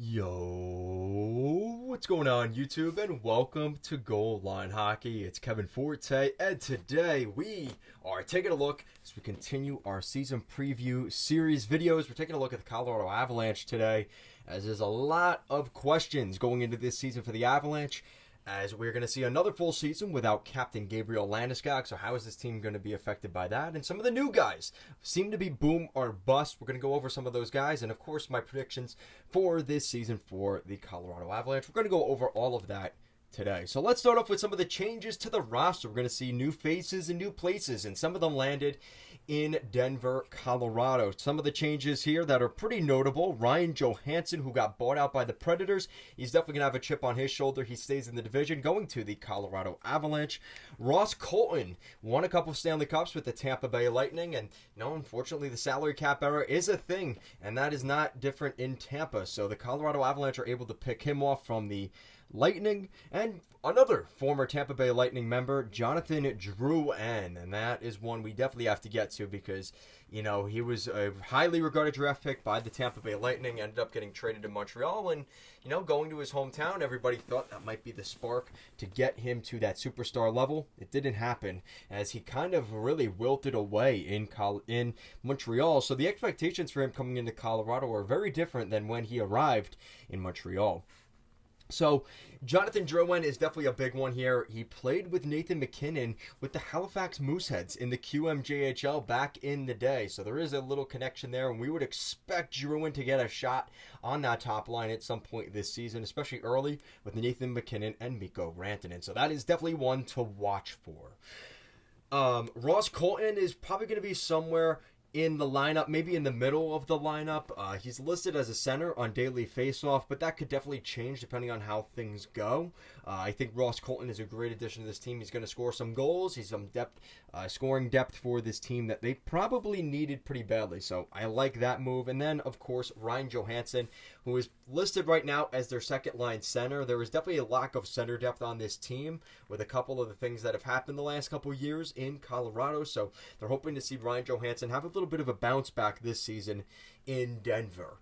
Yo, what's going on YouTube and welcome to Goal Line Hockey. It's Kevin Forte and today we are taking a look as we continue our season preview series videos. We're taking a look at the Colorado Avalanche today as there's a lot of questions going into this season for the Avalanche, as we're going to see another full season without Captain Gabriel Landeskog. So how is this team going to be affected by that? And some of the new guys seem to be boom or bust. We're going to go over some of those guys and, of course, my predictions for this season for the Colorado Avalanche. We're going to go over all of that today. So let's start off with some of the changes to the roster. We're going to see new faces and new places, and some of them landed in Denver, Colorado. Some of the changes here that are pretty notable: Ryan Johansson, who got bought out by the Predators, he's definitely going to have a chip on his shoulder. He stays in the division, going to the Colorado Avalanche. Ross Colton won a couple of Stanley Cups with the Tampa Bay Lightning, and unfortunately the salary cap era is a thing, and that is not different in Tampa. So the Colorado Avalanche are able to pick him off from the Lightning. And another former Tampa Bay Lightning member, Jonathan Drouin, and that is one we definitely have to get to because, he was a highly regarded draft pick by the Tampa Bay Lightning, ended up getting traded to Montreal, and, going to his hometown, everybody thought that might be the spark to get him to that superstar level. It didn't happen, as he kind of really wilted away in Montreal. So the expectations for him coming into Colorado are very different than when he arrived in Montreal. So, Jonathan Drouin is definitely a big one here. He played with Nathan MacKinnon with the Halifax Mooseheads in the QMJHL back in the day. So there is a little connection there, and we would expect Drouin to get a shot on that top line at some point this season, especially early with Nathan MacKinnon and Mikko Rantanen. So that is definitely one to watch for. Ross Colton is probably going to be somewhere in the lineup, maybe in the middle of the lineup. He's listed as a center on Daily Faceoff, but that could definitely change depending on how things go. I think Ross Colton is a great addition to this team. He's going to score some goals. He's some depth, scoring depth for this team that they probably needed pretty badly. So I like that move. And then, of course, Ryan Johansson, who is listed right now as their second line center. There is definitely a lack of center depth on this team with a couple of the things that have happened the last couple of years in Colorado. So they're hoping to see Ryan Johansson have a little bit of a bounce back this season in Denver.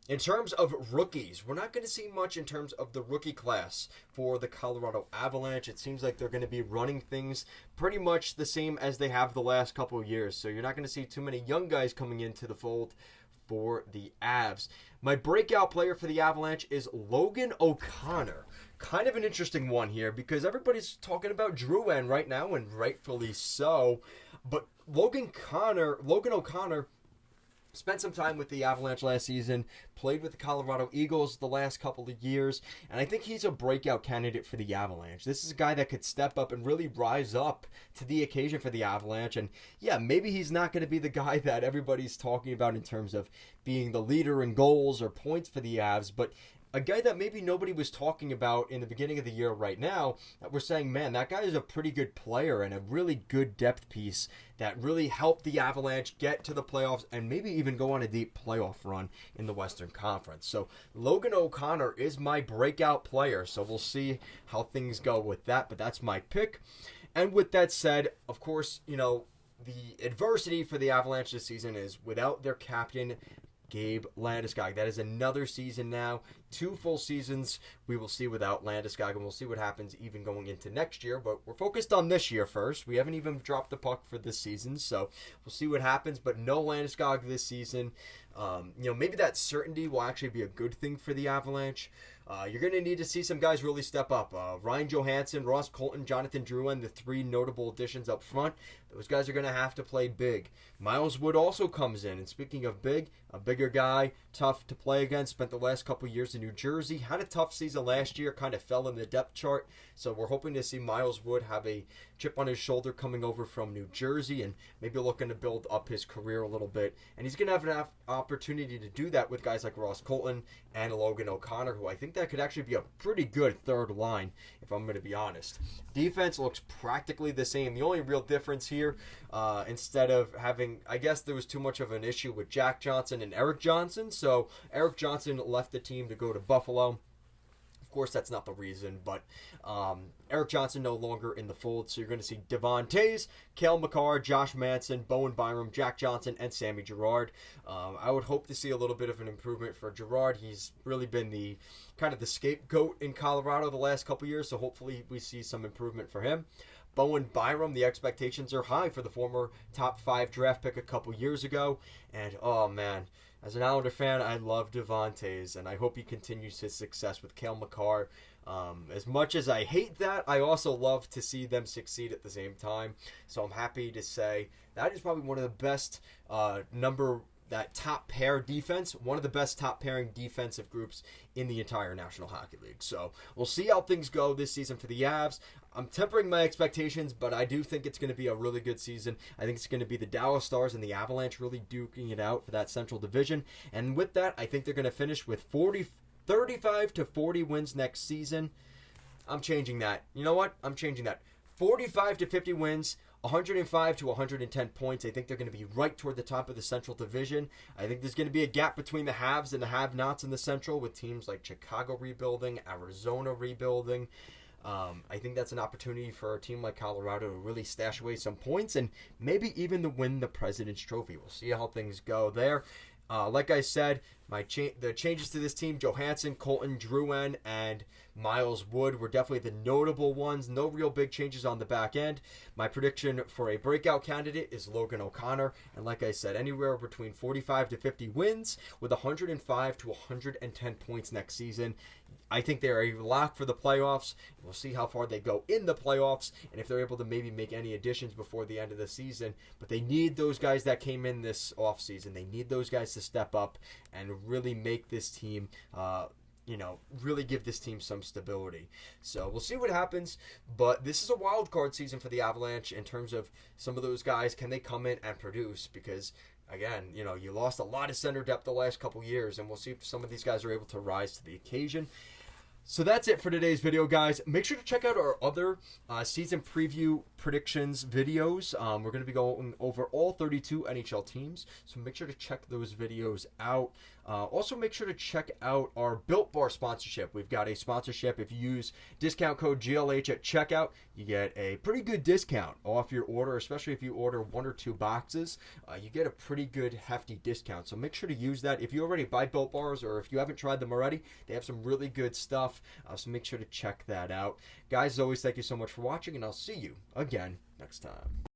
In terms of rookies, we're not going to see much in terms of the rookie class for the Colorado Avalanche. It seems like they're going to be running things pretty much the same as they have the last couple of years. So you're not going to see too many young guys coming into the fold for the Avs. My breakout player for the Avalanche is Logan O'Connor. Kind of an interesting one here because everybody's talking about Drouin right now, and rightfully so. But Logan O'Connor spent some time with the Avalanche last season, played with the Colorado Eagles the last couple of years, and I think he's a breakout candidate for the Avalanche. This is a guy that could step up and really rise up to the occasion for the Avalanche. And yeah, maybe he's not going to be the guy that everybody's talking about in terms of being the leader in goals or points for the Avs, but a guy that maybe nobody was talking about in the beginning of the year right now, that we're saying, man, that guy is a pretty good player and a really good depth piece that really helped the Avalanche get to the playoffs and maybe even go on a deep playoff run in the Western Conference. So Logan O'Connor is my breakout player, so we'll see how things go with that, but that's my pick. And with that said, of course, the adversity for the Avalanche this season is without their captain, Gabe Landeskog. That is another season now. 2 full seasons we will see without Landeskog, and we'll see what happens even going into next year. But we're focused on this year first. We haven't even dropped the puck for this season, so we'll see what happens. But no Landeskog this season. Maybe that certainty will actually be a good thing for the Avalanche. You're going to need to see some guys really step up. Ryan Johansson, Ross Colton, Jonathan Drouin, the 3 notable additions up front. Those guys are going to have to play big. Miles Wood also comes in. And speaking of big, a bigger guy, tough to play against, spent the last couple years in New Jersey, had a tough season last year, kind of fell in the depth chart. So we're hoping to see Miles Wood have a chip on his shoulder coming over from New Jersey and maybe looking to build up his career a little bit. And he's going to have an opportunity to do that with guys like Ross Colton and Logan O'Connor, who I think that could actually be a pretty good third line, if I'm going to be honest. Defense looks practically the same. The only real difference here, instead of having, I guess there was too much of an issue with Jack Johnson and Eric Johnson, so Eric Johnson left the team to go to Buffalo. Of course, that's not the reason, but Eric Johnson no longer in the fold, so you're going to see Devon Tays, Cale Makar, Josh Manson, Bowen Byram, Jack Johnson, and Sammy Girard. I would hope to see a little bit of an improvement for Girard. He's really been the kind of the scapegoat in Colorado the last couple years, so hopefully we see some improvement for him. Bowen Byram, the expectations are high for the former top 5 draft pick a couple years ago. And, oh, man, as an Islander fan, I love Devon Tays, and I hope he continues his success with Cale Makar. As much as I hate that, I also love to see them succeed at the same time. So I'm happy to say that is probably one of the best that top pair defense, one of the best top pairing defensive groups in the entire National Hockey League. So we'll see how things go this season for the Avs. I'm tempering my expectations, but I do think it's going to be a really good season. I think it's going to be the Dallas Stars and the Avalanche really duking it out for that Central Division. And with that, I think they're going to finish with 35 to 40 wins next season. I'm changing that. You know what? I'm changing that. 45 to 50 wins, 105 to 110 points. I think they're going to be right toward the top of the Central Division. I think there's going to be a gap between the haves and the have-nots in the Central with teams like Chicago rebuilding, Arizona rebuilding. I think that's an opportunity for a team like Colorado to really stash away some points and maybe even to win the President's Trophy. We'll see how things go there. Like I said, the changes to this team, Johansson, Colton, Drouin, and Miles Wood were definitely the notable ones. No real big changes on the back end. My prediction for a breakout candidate is Logan O'Connor. And like I said, anywhere between 45 to 50 wins with 105 to 110 points next season. I think they're a lock for the playoffs. We'll see how far they go in the playoffs and if they're able to maybe make any additions before the end of the season. But they need those guys that came in this offseason. They need those guys to step up and really make this team, really give this team some stability. So we'll see what happens. But this is a wild card season for the Avalanche in terms of some of those guys. Can they come in and produce? Because again, you lost a lot of center depth the last couple years, and we'll see if some of these guys are able to rise to the occasion. So that's it for today's video, guys. Make sure to check out our other season preview predictions videos. We're going to be going over all 32 NHL teams, so make sure to check those videos out. Also, make sure to check out our Built Bar sponsorship. We've got a sponsorship. If you use discount code GLH at checkout, you get a pretty good discount off your order, especially if you order 1 or 2 boxes. You get a pretty good, hefty discount, so make sure to use that. If you already buy Built Bars or if you haven't tried them already, they have some really good stuff. So make sure to check that out. Guys, as always, thank you so much for watching, and I'll see you again next time.